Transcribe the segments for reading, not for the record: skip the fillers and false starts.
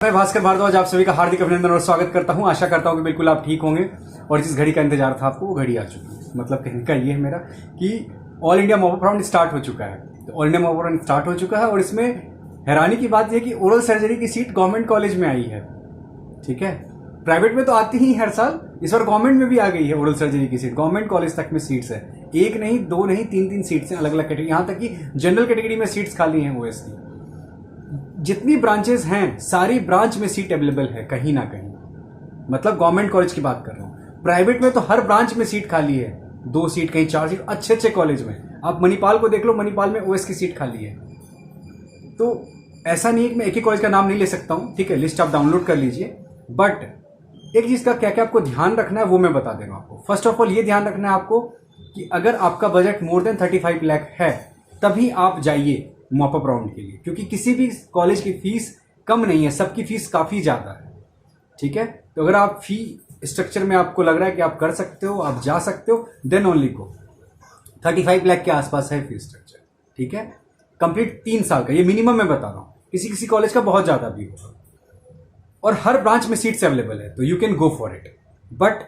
मैं भास्कर भारद्वाज आप सभी का हार्दिक अभिनंदन और स्वागत करता हूं। आशा करता हूं कि बिल्कुल आप ठीक होंगे और जिस घड़ी का इंतजार था आपको वो घड़ी आ चुकी है। मतलब कहने का ये है मेरा कि all India mop up round start हो चुका है। तो all India mop up round start हो चुका है और इसमें हैरानी की बात यह कि ओरल सर्जरी की सीट गवर्नमेंट कॉलेज में आई है। ठीक है, प्राइवेट में तो आती ही हर साल, इस बार गवर्नमेंट में भी आ गई है ओरल सर्जरी की सीट। गवर्नमेंट कॉलेज तक में सीट्स है, एक नहीं दो नहीं तीन सीट्स हैं अलग अलग कैटेगरी, यहाँ तक कि जनरल कैटेगरी में सीट्स खाली हैं ओएस की। जितनी ब्रांचेस हैं सारी ब्रांच में सीट अवेलेबल है कहीं ना कहीं। मतलब गवर्नमेंट कॉलेज की बात कर रहा हूँ। प्राइवेट में तो हर ब्रांच में सीट खाली है, 2 सीट कहीं 4 सीट, अच्छे अच्छे कॉलेज में। आप मणिपाल को देख लो, मणिपाल में ओएस की सीट खाली है। तो ऐसा नहीं है कि मैं एक ही कॉलेज का नाम नहीं ले सकता हूँ, ठीक है, लिस्ट आप डाउनलोड कर लीजिए। बट एक चीज का क्या क्या आपको ध्यान रखना है वो मैं बता दे रहा हूँ आपको। फर्स्ट ऑफ ऑल ये ध्यान रखना है आपको कि अगर आपका बजट मोर देन 35 लाख है तभी आप जाइए मॉप अप राउंड के लिए, क्योंकि किसी भी कॉलेज की फीस कम नहीं है, सबकी फीस काफी ज्यादा है। ठीक है, तो अगर आप फी स्ट्रक्चर में आपको लग रहा है कि आप कर सकते हो, आप जा सकते हो, देन ओनली गो। 35 लाख के आसपास है फीस स्ट्रक्चर। ठीक है, कंप्लीट 3 साल का, ये मिनिमम मैं बता रहा हूं। किसी किसी कॉलेज का बहुत ज्यादा भी होगा और हर ब्रांच में सीट्स अवेलेबल है, तो you can go for it. But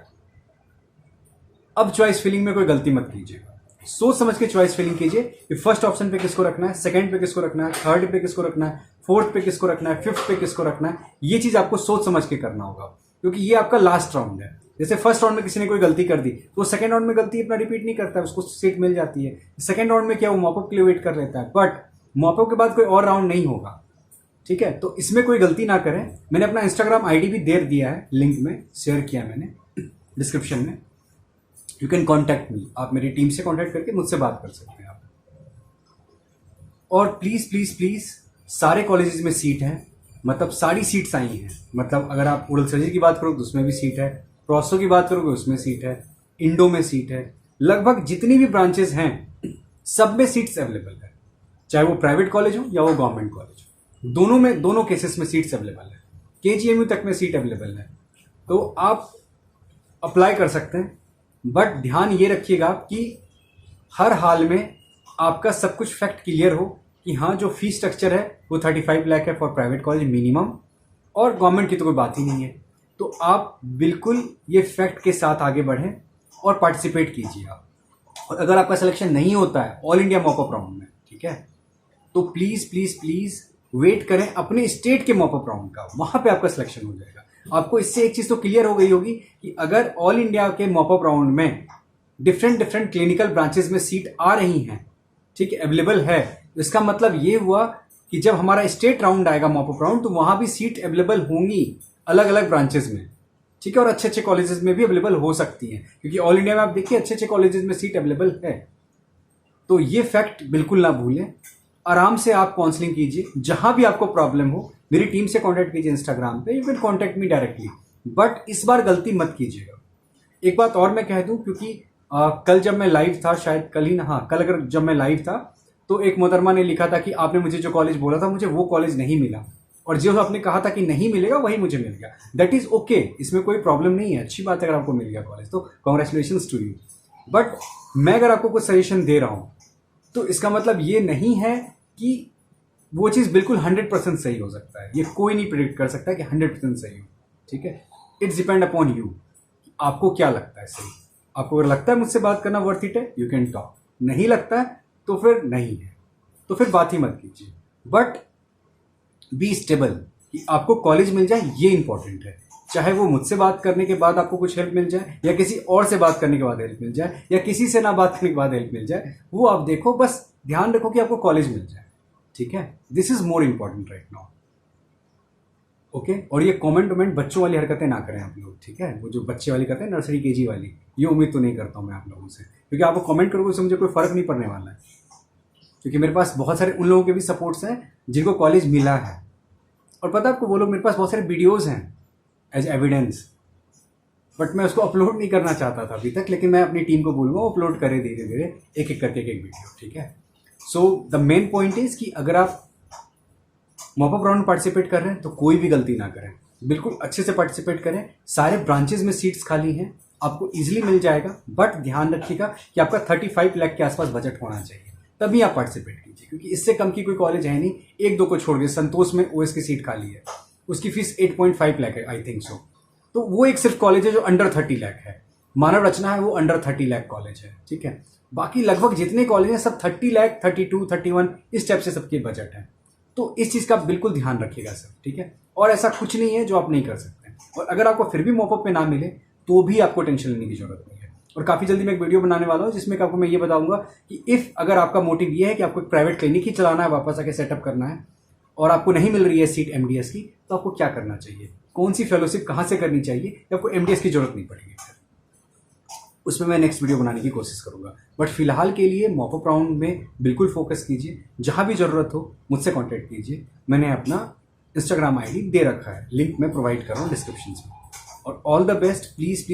अब चॉइस फिलिंग में कोई गलती मत कीजिएगा, सोच समझ के चॉइस फिलिंग कीजिए कि फर्स्ट ऑप्शन पे किसको रखना है, सेकंड पे किसको रखना है, थर्ड पे किसको रखना है, फोर्थ पे किसको रखना है, फिफ्थ पे किसको रखना है। ये चीज आपको सोच समझ के करना होगा, क्योंकि ये आपका लास्ट राउंड है। जैसे फर्स्ट राउंड में किसी ने कोई गलती कर दी तो सेकंड राउंड में गलती अपना रिपीट नहीं करता है, उसको सीट मिल जाती है। सेकंड राउंड में क्या वो मॉपअप के लिए वेट कर लेता है, बट मॉपअप के बाद कोई और राउंड नहीं होगा। ठीक है, तो इसमें कोई गलती ना करें। मैंने अपना इंस्टाग्राम आईडी भी दे दिया है, लिंक में शेयर किया मैंने डिस्क्रिप्शन में। यू कैन कॉन्टैक्ट मी, आप मेरी टीम से कॉन्टैक्ट करके मुझसे बात कर सकते हैं आप। और प्लीज प्लीज प्लीज सारे कॉलेजेस में सीट है, मतलब सारी सीट्स आई हैं। मतलब अगर आप ओरल सर्जरी की बात करो तो उसमें भी सीट है, प्रोस्टो की बात करोगे उसमें सीट है, इंडो में सीट है, लगभग जितनी भी ब्रांचेस हैं सब में सीट्स अवेलेबल है, चाहे वो प्राइवेट कॉलेज हो या वो गवर्नमेंट कॉलेज हो। दोनों में, दोनों केसेस में सीट्स अवेलेबल है। केजीएमयू तक में सीट अवेलेबल है, तो आप अप्लाई कर सकते हैं। बट ध्यान ये रखिएगा कि हर हाल में आपका सब कुछ फैक्ट क्लियर हो कि हाँ, जो फीस स्ट्रक्चर है वो 35 लाख है फॉर प्राइवेट कॉलेज मिनिमम, और गवर्नमेंट की तो कोई बात ही नहीं है। तो आप बिल्कुल ये फैक्ट के साथ आगे बढ़ें और पार्टिसिपेट कीजिए आप। और अगर आपका सिलेक्शन नहीं होता है all India mop up round में, ठीक है, तो प्लीज प्लीज प्लीज वेट करें अपने स्टेट के मॉप अप राउंड का, वहां पे आपका सिलेक्शन हो जाएगा। आपको इससे एक चीज तो क्लियर हो गई होगी कि अगर ऑल इंडिया के मॉप अप राउंड में डिफरेंट क्लिनिकल ब्रांचेस में सीट आ रही हैं, ठीक है, अवेलेबल है, तो इसका मतलब ये हुआ कि जब हमारा स्टेट राउंड आएगा मॉप अप राउंड तो वहां भी सीट अवेलेबल होंगी अलग अलग ब्रांचेस में। ठीक है, और अच्छे अच्छे कॉलेजेस में भी अवेलेबल हो सकती हैं, क्योंकि ऑल इंडिया में आप देखिए अच्छे अच्छे कॉलेजेस में सीट अवेलेबल है। तो ये फैक्ट बिल्कुल ना भूलें। आराम से आप काउंसलिंग कीजिए, जहां भी आपको प्रॉब्लम हो मेरी टीम से कांटेक्ट कीजिए इंस्टाग्राम पे, you can contact me directly. But इस बार गलती मत कीजिएगा। एक बात और मैं कह दूं, क्योंकि कल जब मैं लाइव था, शायद कल ही ना, हाँ कल, अगर जब मैं लाइव था तो एक मोहतरमा ने लिखा था कि आपने मुझे जो कॉलेज बोला था मुझे वो कॉलेज नहीं मिला, और जो आपने कहा था कि नहीं मिलेगा वही मुझे मिल गया। दैट इज ओके, इसमें कोई प्रॉब्लम नहीं है, अच्छी बात है अगर आपको मिल गया कॉलेज, तो कॉन्ग्रेचुलेशंस टू यू। बट मैं अगर आपको कुछ सजेशन दे रहा हूं तो इसका मतलब ये नहीं है कि वो चीज़ बिल्कुल 100% सही हो सकता है। ये कोई नहीं प्रिडिक्ट कर सकता कि 100% सही हो। ठीक है, इट्स डिपेंड अपॉन यू, आपको क्या लगता है सही। आपको अगर लगता है मुझसे बात करना वर्थ इट है, यू कैन टॉक। नहीं लगता है तो फिर नहीं है, तो फिर बात ही मत कीजिए। बट बी स्टेबल, कि आपको कॉलेज मिल जाए ये इंपॉर्टेंट है। चाहे वो मुझसे बात करने के बाद आपको कुछ हेल्प मिल जाए, या किसी और से बात करने के बाद हेल्प मिल जाए, या किसी से ना बात करने के बाद हेल्प मिल जाए, वो आप देखो, बस ध्यान रखो कि आपको कॉलेज मिल जाए। ठीक है, this is more important right now. Okay, और ये कमेंट बच्चों वाली हरकतें ना करें आप लोग। ठीक है, वो जो बच्चे वाली करते हैं, नर्सरी केजी वाली, ये उम्मीद तो नहीं करता हूं मैं आप लोगों से, क्योंकि आपको कमेंट करोगे उससे मुझे कोई फर्क नहीं पड़ने वाला है। क्योंकि मेरे पास बहुत सारे उन लोगों के भी सपोर्ट्स हैं जिनको कॉलेज मिला है, और पता है आपको, वो लोग, मेरे पास बहुत सारे वीडियोज हैं एज एविडेंस, बट मैं उसको अपलोड नहीं करना चाहता था अभी तक। लेकिन मैं अपनी टीम को बोलूंगा वो अपलोड करे धीरे धीरे, एक एक करके एक वीडियो। ठीक है, so the main point is कि अगर आप मॉप अप राउंड में पार्टिसिपेट कर रहे हैं तो कोई भी गलती ना करें, बिल्कुल अच्छे से पार्टिसिपेट करें। सारे ब्रांचेस में सीट्स खाली हैं, आपको इजीली मिल जाएगा। बट ध्यान रखिएगा कि आपका 35 लाख के आसपास बजट होना चाहिए, तभी आप पार्टिसिपेट कीजिए, क्योंकि इससे कम की कोई कॉलेज है नहीं। 1-2 को छोड़ के संतोष में ओएस की सीट खाली है, उसकी फीस 8.5 लाख है, आई थिंक सो। तो वो एक सिर्फ कॉलेज है जो अंडर 30 लाख है। मानव रचना है वो अंडर 30 लाख कॉलेज है, ठीक है। बाकी लगभग जितने कॉलेज हैं सब 30 लाख, 32, 31 इस टाइप से सबके बजट है। तो इस चीज़ का बिल्कुल ध्यान रखिएगा सर, ठीक है। और ऐसा कुछ नहीं है जो आप नहीं कर सकते, और अगर आपको फिर भी मॉपअप पे ना मिले तो भी आपको टेंशन लेने की जरूरत नहीं है। और काफ़ी जल्दी मैं एक वीडियो बनाने वाला हूँ जिसमें आपको मैं ये बताऊंगा कि इफ़ अगर आपका मोटिव ये है कि आपको एक प्राइवेट क्लिनिक ही चलाना है, वापस आके सेटअप करना है, और आपको नहीं मिल रही है सीट एमडीएस की, तो आपको क्या करना चाहिए, कौन सी फेलोशिप कहाँ से करनी चाहिए, या आपको एमडीएस की जरूरत नहीं पड़ेगी, उसमें मैं नेक्स्ट वीडियो बनाने की कोशिश करूंगा। बट फिलहाल के लिए मॉपअप राउंड में बिल्कुल फोकस कीजिए। जहां भी जरूरत हो मुझसे कांटेक्ट कीजिए। मैंने अपना इंस्टाग्राम आईडी दे रखा है, लिंक मैं प्रोवाइड कर रहा हूँ डिस्क्रिप्शन में। और ऑल द बेस्ट, प्लीज